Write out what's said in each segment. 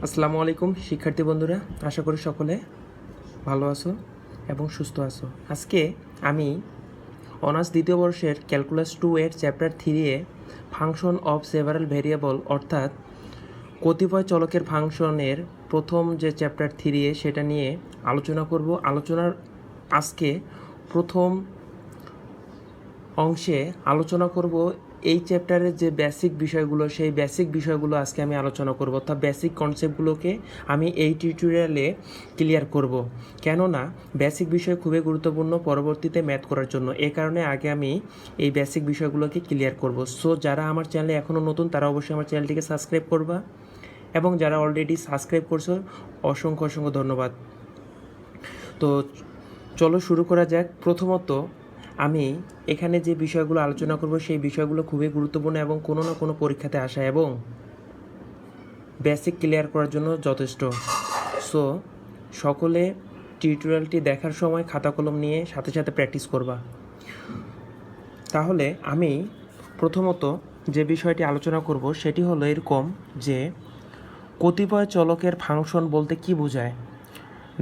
আসসালামু আলাইকুম শিক্ষার্থী বন্ধুরা, আশা করি সকলে ভালো আছো এবং সুস্থ আছো। আজকে আমি অনার্স দ্বিতীয় বর্ষের ক্যালকুলাস 2 এর chapter 3 A function of several variable অর্থাৎ কতিপয় চলকের ফাংশনের প্রথম যে চ্যাপ্টার 3 এ সেটা নিয়ে আলোচনা করব। আলোচনার আজকে প্রথম অংশে আলোচনা করব এই চ্যাপ্টারের যে বেসিক বিষয়গুলো, সেই বেসিক বিষয়গুলো আজকে আমি আলোচনা করব, অর্থাৎ বেসিক কনসেপ্টগুলোকে আমি এই টিউটোরিয়ালে ক্লিয়ার করব। কেননা বেসিক বিষয় খুবই গুরুত্বপূর্ণ পরবর্তীতে ম্যাথ করার জন্য। এ কারণে আগে আমি এই বেসিক বিষয়গুলোকে ক্লিয়ার করব। সো যারা আমার চ্যানেলে এখনও নতুন তারা অবশ্যই আমার চ্যানেলটিকে সাবস্ক্রাইব করবা, এবং যারা অলরেডি সাবস্ক্রাইব করছো অসংখ্য অসংখ্য ধন্যবাদ। তো চলো শুরু করা যাক। প্রথমত আমি এখানে যে বিষয়গুলো আলোচনা করব সেই বিষয়গুলো খুবই গুরুত্বপূর্ণ এবং কোনো না কোনো পরীক্ষাতে আসা এবং বেসিক ক্লিয়ার করার জন্য যথেষ্ট। সো সকলে টিউটোরিয়ালটি দেখার সময় খাতা কলম নিয়ে সাথে সাথে প্র্যাকটিস করবা। তাহলে আমি প্রথমত যে বিষয়টি আলোচনা করব সেটি হলো এরকম যে কতিপয় চলকের ফাংশন বলতে কি বোঝায়।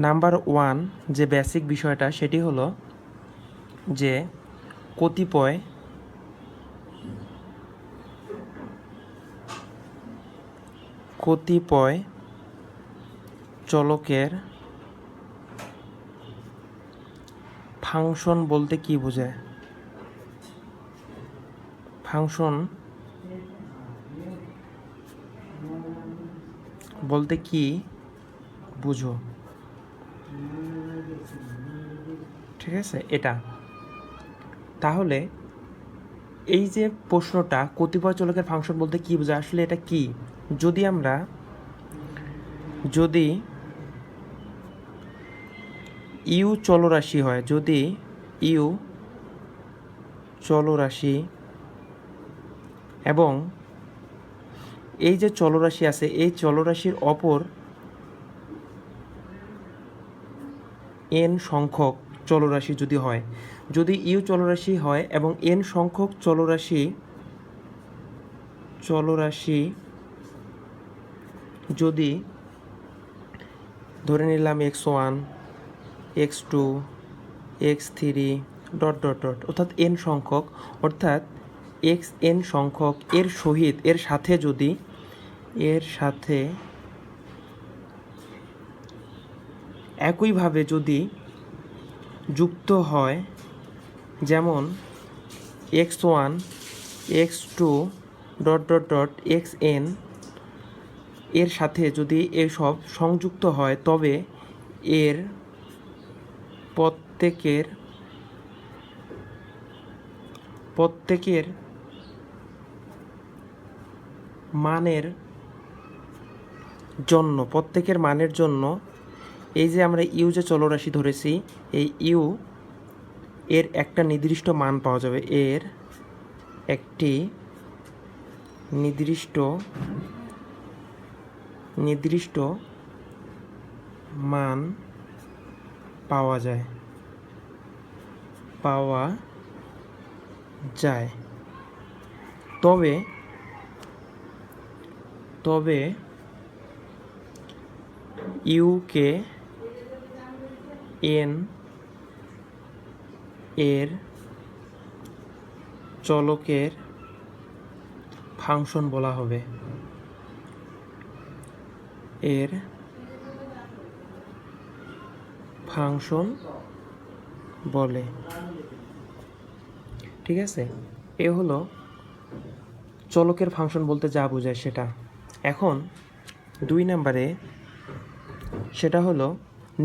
নাম্বার 1 যে বেসিক বিষয়টা সেটি হলো যে কতিপয় চলকের ফাংশন বলতে কি বোঝায়। ফাংশন বলতে কি বুঝো, ঠিক আছে এটা। তাহলে এই যে প্রশ্নটা কতিপয় চলকের ফাংশন বলতে কি বোঝায়, আসলে এটা কি? যদি ইউ চলরাশি হয়, যদি ইউ চলরাশি এবং এই যে চলরাশি আছে এই চলরাশির অপর এন সংখ্যক চলরাশি যদি হয়, যদি ইউ চলরাশি হয় এবং এন সংখ্যক চলরাশি যদি ধরে নিলাম x1 x2 x3 dot dot dot, অর্থাৎ এন সংখ্যক, অর্থাৎ এক্স এন সংখ্যক এর সাথে যদি একইভাবে যদি যুক্ত হয়, যেমন x1 x2 dot dot dot xn এর সাথে যদি এসব সংযুক্ত হয়, তবে এর প্রত্যেকের মানের জন্য এই যে আমরা ইউ যে চলরাশি ধরেছি এই ইউ এর একটা নির্দিষ্ট মান পাওয়া যাবে, এর একটি নির্দিষ্ট মান পাওয়া যায় তবে ইউকে এন এর চলকের ফাংশন বলা হবে, এর ফাংশন বলে, ঠিক আছে। এ হলো চলকের ফাংশন বলতে যা বোঝায় সেটা। এখন 2 নম্বরে সেটা হলো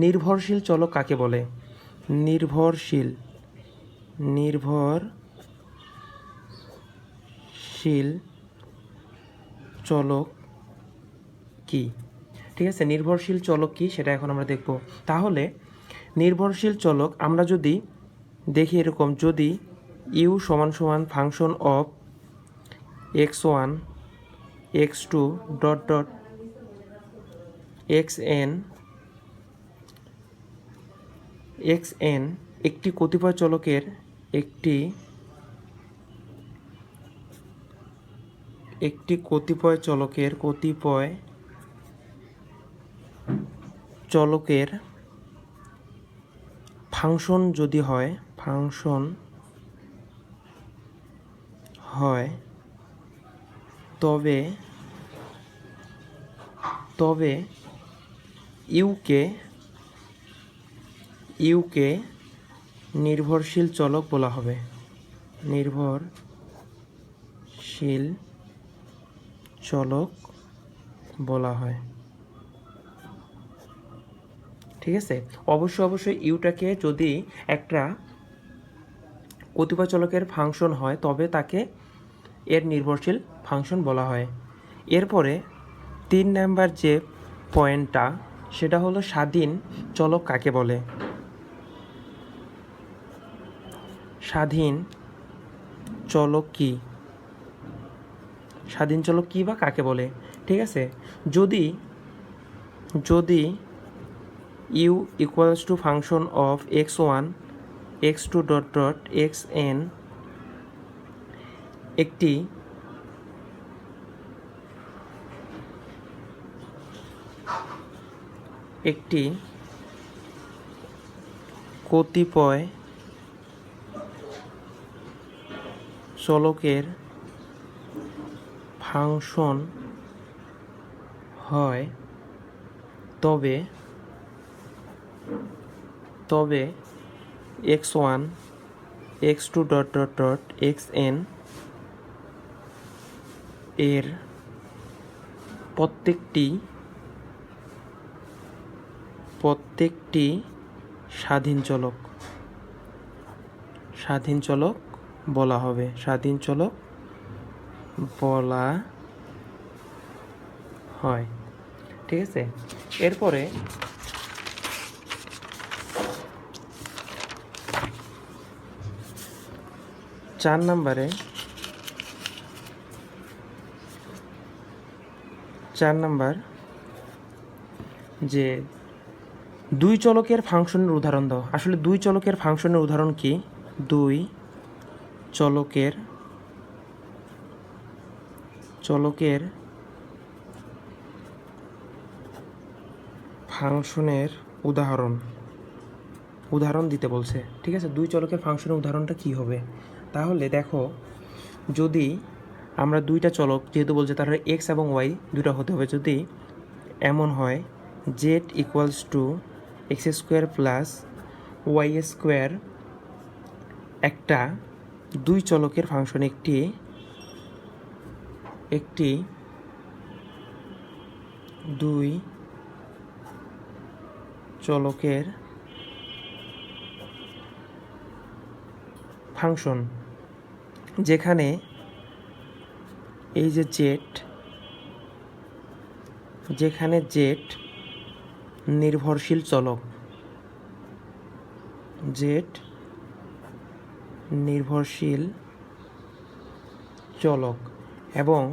নির্ভরশীল চলক কাকে বলে। নির্ভরশীল চলক কি, ঠিক আছে। নির্ভরশীল চলক কি সেটা এখন আমরা দেখব। তাহলে নির্ভরশীল চলক আমরা যদি দেখি এরকম, যদি ইউ সমান সমান function of x1 x2 dot dot xn একটি কতিপয় চলকের কতিপয় চলকের ফাংশন যদি হয়, ফাংশন হয় তবে তবে ইউকে নির্ভরশীল চলক বলা হবে। নির্ভরশীল চলক বলা হয়। ঠিক আছে, অবশ্যই ইউটাকে যদি একটা কতিপয় চলকের ফাংশন হয় তবে তাকে এর নির্ভরশীল ফাংশন বলা হয়। এরপরে 3 নাম্বার যে পয়েন্টটা সেটা হলো স্বাধীন চলক কাকে বলে। স্বাধীন চলক কি? স্বাধীন চলক কি বা কাকে বলে? ঠিক আছে, যদি U equals to function of x1 x2 dot dot xn একটি কতিপয় চলকের ফাংশন হয় তবে x1 x2 dot dot dot xn এর প্রত্যেকটি স্বাধীন চলক বলা হবে। স্বাধীন চলক বলা হয়। ঠিক আছে, এরপরে চার নাম্বার যে দুই চলকের ফাংশনের উদাহরণ দাও। আসলে দুই চলকের ফাংশনের উদাহরণ কি? দুই চলকের ফাংশনের উদাহরণ দিতে বলছে। ঠিক আছে, দুই চলকের ফাংশনের উদাহরণটা কি হবে? তাহলে দেখো, যদি আমরা দুইটা চলক যেহেতু বলছে তাহলে এক্স এবং ওয়াই দুইটা হতে হবে। যদি এমন হয় Z equals to X square plus Y square একটা দুই চলকের ফাংশন, একটি দুই চলকের ফাংশন যেখানে এই যে জেড নির্ভরশীল চলক এবং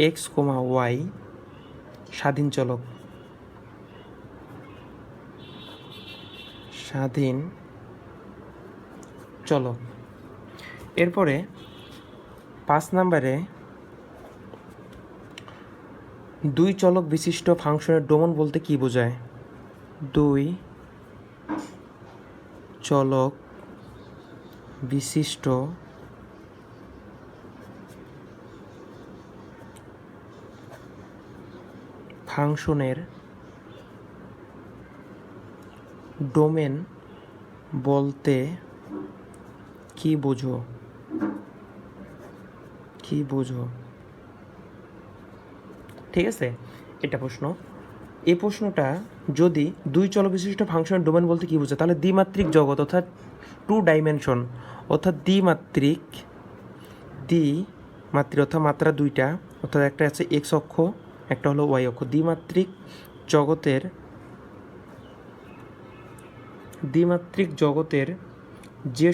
এক্স কমা ওয়াই স্বাধীন চলক। এরপরে 5 নম্বরে দুই চলক বিশিষ্ট ফাংশনের ডোমেন বলতে কি বোঝায়? দুই চলক বিশিষ্ট ফাংশনের ডোমেন বলতে কি বোঝো? ঠিক আছে, এটা প্রশ্ন। এই প্রশ্নটা যদি দুই চলক বিশিষ্ট ফাংশনের ডোমেন বলতে কি বোঝো, তাহলে দ্বিমাত্রিক জগৎ অর্থাৎ 2 ডাইমেনশন অর্থাৎ দ্বিমাত্রিক অর্থাৎ মাত্রা দুইটা, অর্থাৎ একটা আছে এক্স অক্ষ, একটা হলো ওয়াই অক্ষ। দ্বিমাত্রিক জগতের যে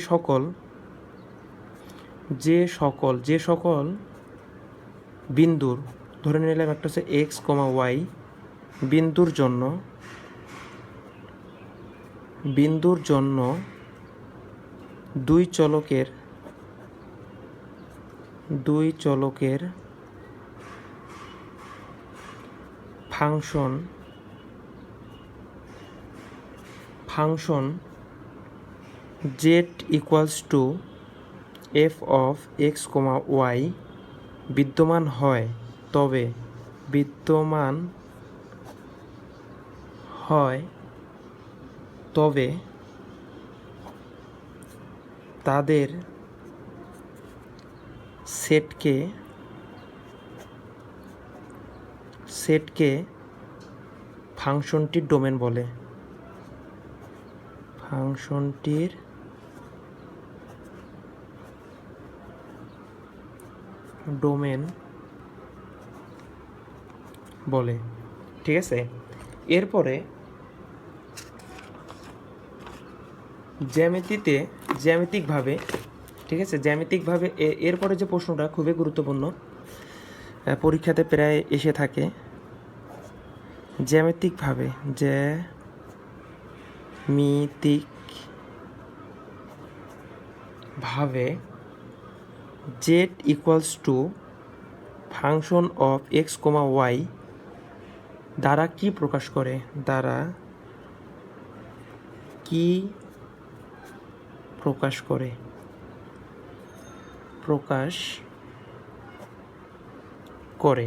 সকল বিন্দুর, ধরে নিলাম একটা হচ্ছে এক্স কমা ওয়াই বিন্দুর জন্য দুই চলকের function z equals to F of X comma Y বিদ্যমান হয়, তবে তাদের সেটকে ফাংশনটির ডোমেন বলে। ঠিক আছে, এরপরে জ্যামিতিকভাবে এরপরে যে প্রশ্নটা খুবই গুরুত্বপূর্ণ, পরীক্ষাতে প্রায় এসে থাকে। জ্যামিতিকভাবে z equals to function of X comma Y দ্বারা কি প্রকাশ করে।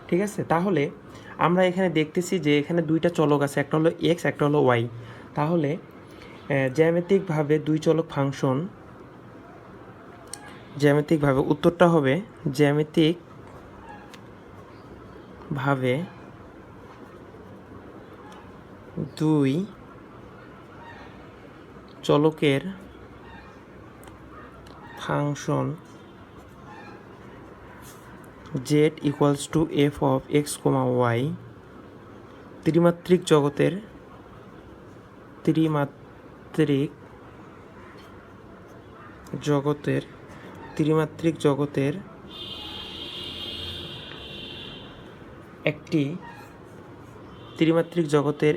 ঠিক আছে, তাহলে আমরা এখানে দেখতেছি যে এখানে দুইটা চলক আছে, একটা হলো এক্স, একটা হলো ওয়াই। তাহলে জ্যামিতিকভাবে দুই চলক ফাংশন, উত্তরটা হবে জ্যামিতিকভাবে দুই চলকের function z equals to F of X comma Y ত্রিমাত্রিক জগতের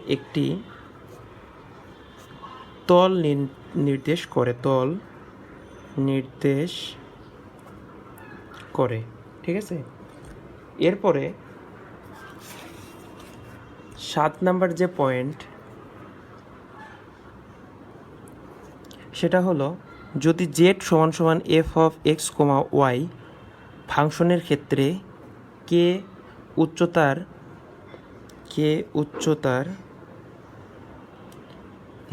একটি তল নির্দেশ করে। ঠিক আছে, এরপরে 7 নাম্বার যে পয়েন্ট, সেটা হলো যদি z সমান সমান F of X comma Y ফাংশনের ক্ষেত্রে কে উচ্চতার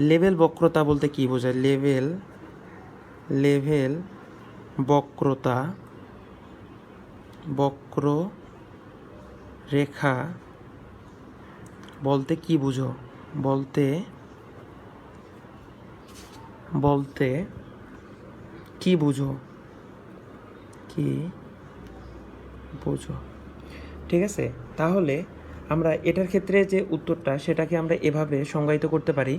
লেভেল বক্রতা বলতে কি বোঝায়? লেভেল বক্ররেখা বলতে কি বুঝো? কি বুঝো? ঠিক আছে, তাহলে আমরা এটার ক্ষেত্রে যে উত্তরটা, সেটাকে আমরা এভাবে সংজ্ঞায়িত করতে পারি।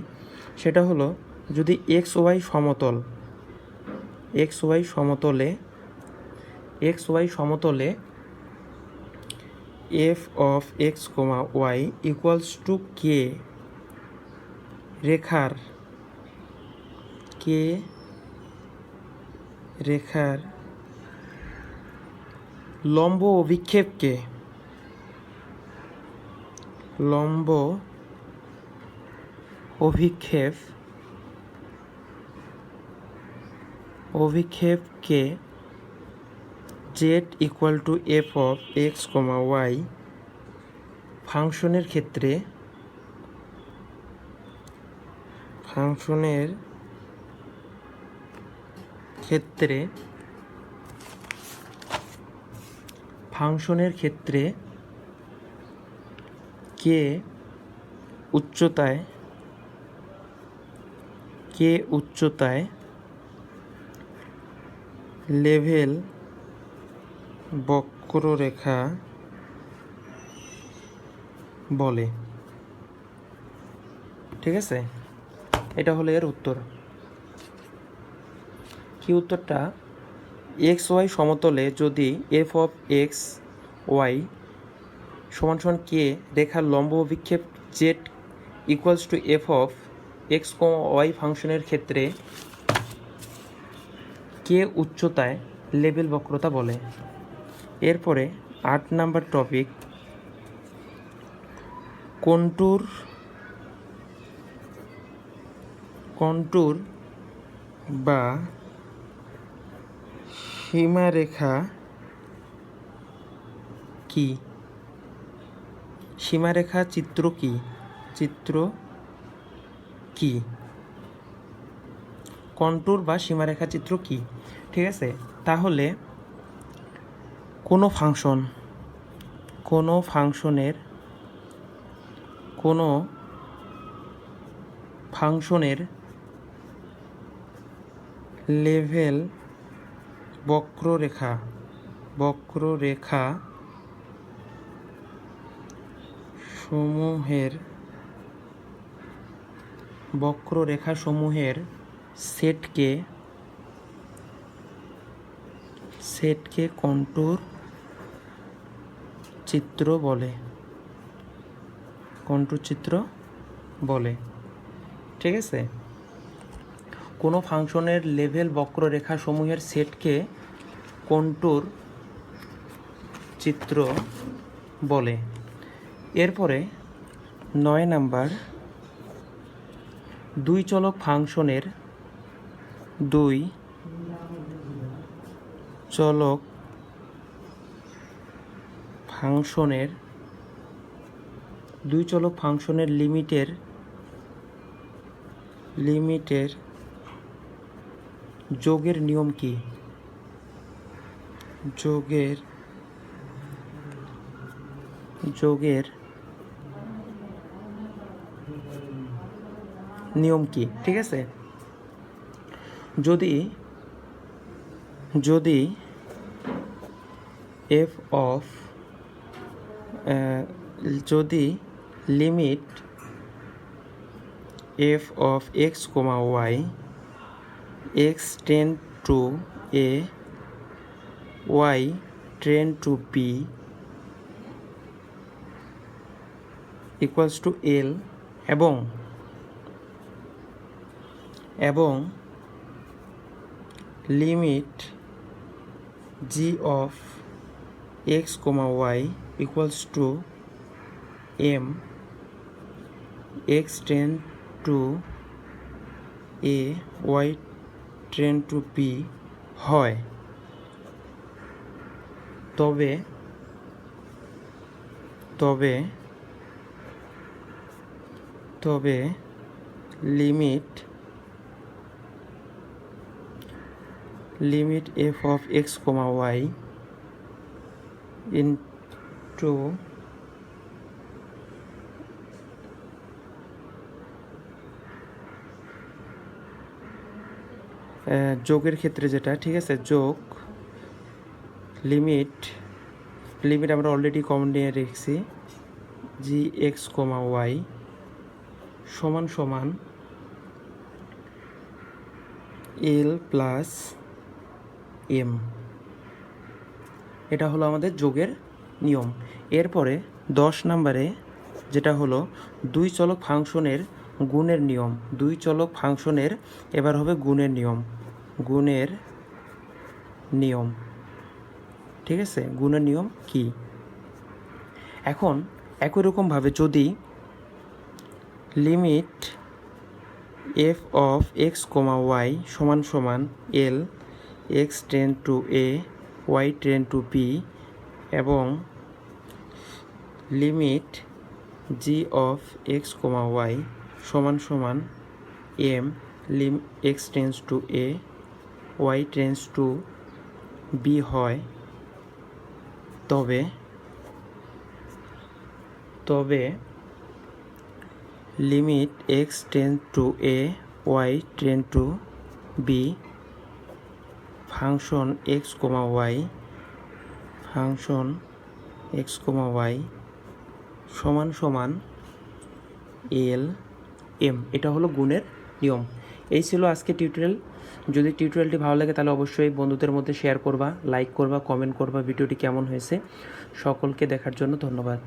সেটা হলো যদি এক্স ওয়াই সমতলে F of X comma Y equals to K রেখার লম্ব অভিক্ষেপকে z equal to F of X comma Y ফাংশনের ক্ষেত্রে কে উচ্চতায় লেভেল বক্ররেখা বলে। ঠিক আছে, এটা হলো এর উত্তর। কি উত্তরটা? এক্স ওয়াই সমতলে যদি এফ অফ এক্স ওয়াই সমান সমান কে রেখার লম্ব অভিক্ষেপ Z equals to F of X Y ফাংশনের ক্ষেত্রে কে উচ্চতায় লেভেল বক্রতা বলে। এরপরে 8 নাম্বার টপিক, কন্টুর বা সীমারেখা কি? সীমারেখা চিত্র কি? কন্টুর বা সীমারেখা চিত্র কি? ঠিক আছে, তাহলে কোনো ফাংশনের লেভেল বক্ররেখা সমূহের সেটকে কন্টুর চিত্র বলে। ঠিক আছে, কোনো ফাংশনের লেভেল বক্ররেখা সমূহের সেটকে কন্টুর চিত্র বলে। এরপরে 9 নাম্বার, দুই চলক ফাংশনের লিমিটের যোগের নিয়ম কি? যোগের নিয়ম কি? ঠিক আছে, যদি limit f of x, y x tend to a, y tend to b equals to l এবং limit g of x, y equals to m, x tend to a, y tend to b হয়, তবে limit f of x, y into যোগের ক্ষেত্রে যেটা, ঠিক আছে, যোগ limit আমরা অলরেডি কমন নিয়ে রেখেছি, জি এক্স, ওয়াই সমান এল প্লাস এম। এটা হলো আমাদের যোগের নিয়ম। এরপরে 10 নম্বরে যেটা হলো দুই চলক ফাংশনের গুণের নিয়ম। দুই চলক ফাংশনের এবার হবে গুণের নিয়ম। ঠিক আছে, গুণের নিয়ম কি? এখন একই রকমভাবে যদি limit f of x, y সমান l, x tend to a, y tend to b এবং limit g of x, y সমান m, x tends to a, y tends to b হয়, তবে limit x tend to a, y tend to b function x, y সমান l, m। এটা হলো গুণের নিয়ম। এই ছিল আজকে টিউটোরিয়াল। যদি টিউটোরিয়ালটি ভালো লাগে তাহলে অবশ্যই বন্ধুদের মধ্যে শেয়ার করবা, লাইক করবা, কমেন্ট করবা ভিডিওটি কেমন হয়েছে। সকলকে দেখার জন্য ধন্যবাদ।